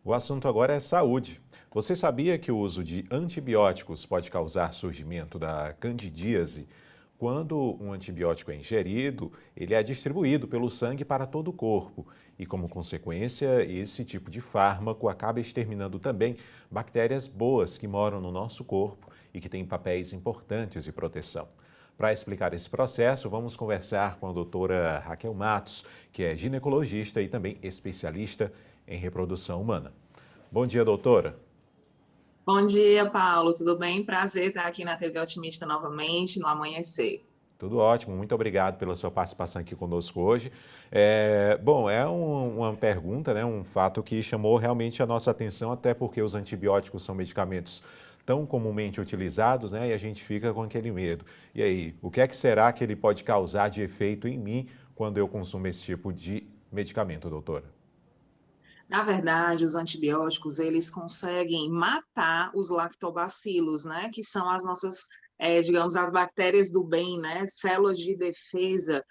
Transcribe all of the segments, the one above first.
O assunto agora é saúde. Você sabia que o uso de antibióticos pode causar surgimento da candidíase? Quando um antibiótico é ingerido, ele é distribuído pelo sangue para todo o corpo. E, como consequência, esse tipo de fármaco acaba exterminando também bactérias boas que moram no nosso corpo e que têm papéis importantes de proteção. Para explicar esse processo, vamos conversar com a doutora Raquel Matos, que é ginecologista e também especialista em reprodução humana. Bom dia, doutora. Bom dia, Paulo. Tudo bem? Prazer estar aqui na TV Otimista novamente, no amanhecer. Tudo ótimo, muito obrigado pela sua participação aqui conosco hoje. Uma pergunta, né, um fato que chamou realmente a nossa atenção, até porque os antibióticos são medicamentos tão comumente utilizados, né, e a gente fica com aquele medo. E aí, o que é que será que ele pode causar de efeito em mim quando eu consumo esse tipo de medicamento, doutora? Na verdade, os antibióticos, eles conseguem matar os lactobacilos, né? Que são as nossas, digamos, as bactérias do bem, né? Células de defesa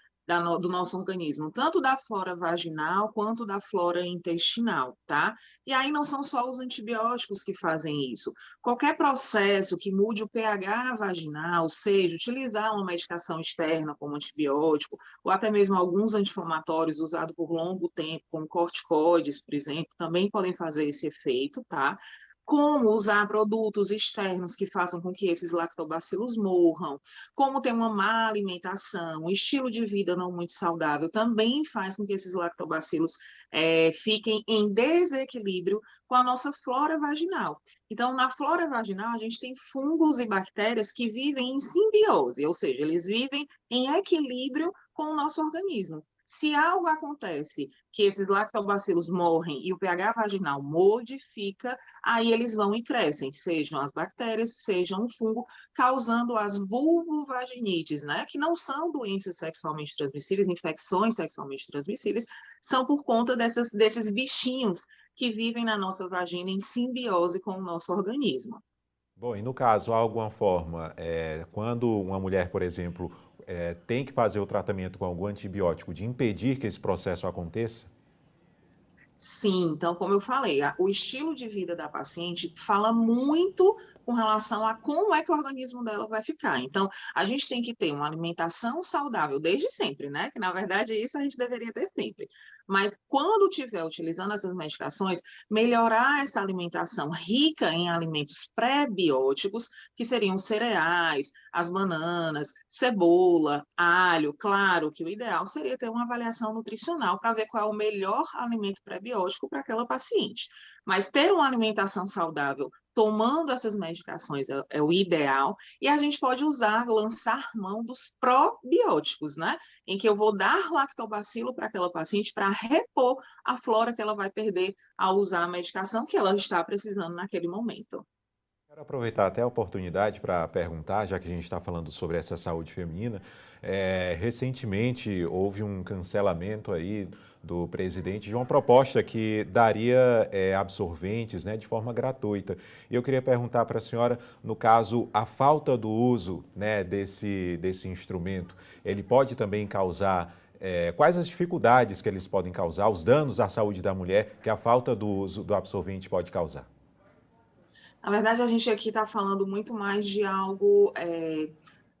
do nosso organismo, tanto da flora vaginal quanto da flora intestinal, tá? E aí não são só os antibióticos que fazem isso. Qualquer processo que mude o pH vaginal, seja utilizar uma medicação externa como antibiótico, ou até mesmo alguns anti-inflamatórios usados por longo tempo, como corticoides, por exemplo, também podem fazer esse efeito, tá? Como usar produtos externos que façam com que esses lactobacilos morram, como ter uma má alimentação, um estilo de vida não muito saudável, também faz com que esses lactobacilos fiquem em desequilíbrio com a nossa flora vaginal. Então, na flora vaginal, a gente tem fungos e bactérias que vivem em simbiose, ou seja, eles vivem em equilíbrio com o nosso organismo. Se algo acontece que esses lactobacilos morrem e o pH vaginal modifica, aí eles vão e crescem, sejam as bactérias, sejam o fungo, causando as vulvovaginites, né? Que não são doenças sexualmente transmissíveis, infecções sexualmente transmissíveis, são por conta desses bichinhos que vivem na nossa vagina em simbiose com o nosso organismo. Bom, e no caso, há alguma forma, quando uma mulher, por exemplo, tem que fazer o tratamento com algum antibiótico, de impedir que esse processo aconteça? Sim, então, como eu falei, o estilo de vida da paciente fala muito com relação a como é que o organismo dela vai ficar. Então, a gente tem que ter uma alimentação saudável desde sempre, né? Que na verdade isso a gente deveria ter sempre. Mas quando estiver utilizando essas medicações, melhorar essa alimentação rica em alimentos pré-bióticos, que seriam cereais, as bananas, cebola, alho. Claro que o ideal seria ter uma avaliação nutricional para ver qual é o melhor alimento pré-biótico para aquela paciente. Mas ter uma alimentação saudável tomando essas medicações é o ideal, e a gente pode usar, lançar mão dos probióticos, né? Em que eu vou dar lactobacilo para aquela paciente para repor a flora que ela vai perder ao usar a medicação que ela está precisando naquele momento. Quero aproveitar até a oportunidade para perguntar, já que a gente está falando sobre essa saúde feminina. Recentemente houve um cancelamento aí do presidente de uma proposta que daria absorventes, né, de forma gratuita. E eu queria perguntar para a senhora, no caso, a falta do uso, né, desse instrumento, ele pode também causar quais as dificuldades que eles podem causar, os danos à saúde da mulher que a falta do uso do absorvente pode causar? Na verdade, a gente aqui está falando muito mais de algo,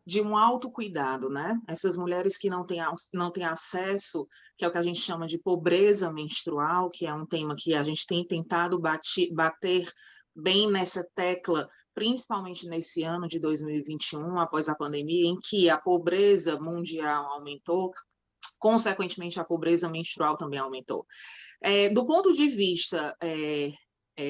de um autocuidado, né? Essas mulheres que não têm acesso, que é o que a gente chama de pobreza menstrual, que é um tema que a gente tem tentado bater bem nessa tecla, principalmente nesse ano de 2021, após a pandemia, em que a pobreza mundial aumentou, consequentemente a pobreza menstrual também aumentou. Do ponto de vista,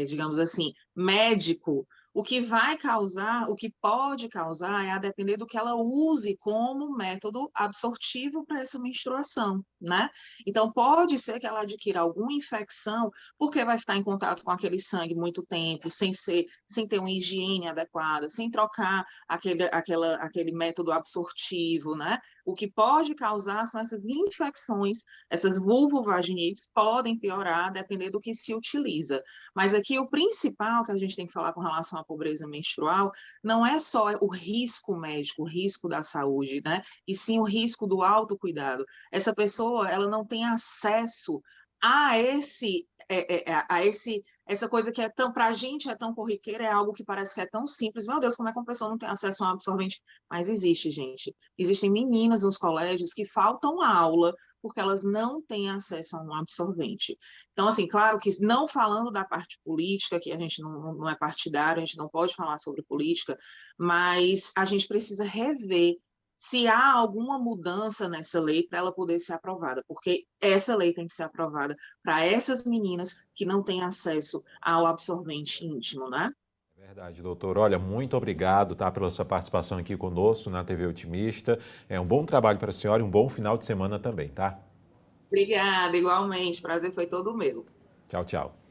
digamos assim, médico, o que vai causar, o que pode causar, é a depender do que ela use como método absortivo para essa menstruação, né? Então, pode ser que ela adquira alguma infecção, porque vai ficar em contato com aquele sangue muito tempo, sem ter uma higiene adequada, sem trocar aquele método absortivo, né? O que pode causar são essas infecções, essas vulvovaginites podem piorar, dependendo do que se utiliza. Mas aqui o principal que a gente tem que falar com relação à pobreza menstrual não é só o risco médico, o risco da saúde, né? E sim o risco do autocuidado. Essa pessoa, ela não tem acesso a essa coisa que é tão, para a gente é tão corriqueira, é algo que parece que é tão simples. Meu Deus, como é que uma pessoa não tem acesso a um absorvente? Mas existe, gente. Existem meninas nos colégios que faltam aula porque elas não têm acesso a um absorvente. Então, assim, claro que não falando da parte política, que a gente não é partidário, a gente não pode falar sobre política, mas a gente precisa rever se há alguma mudança nessa lei para ela poder ser aprovada, porque essa lei tem que ser aprovada para essas meninas que não têm acesso ao absorvente íntimo, né? É verdade, doutor. Olha, muito obrigado, tá, pela sua participação aqui conosco na TV Otimista. É um bom trabalho para a senhora e um bom final de semana também, tá? Obrigada, igualmente. Prazer foi todo meu. Tchau, tchau.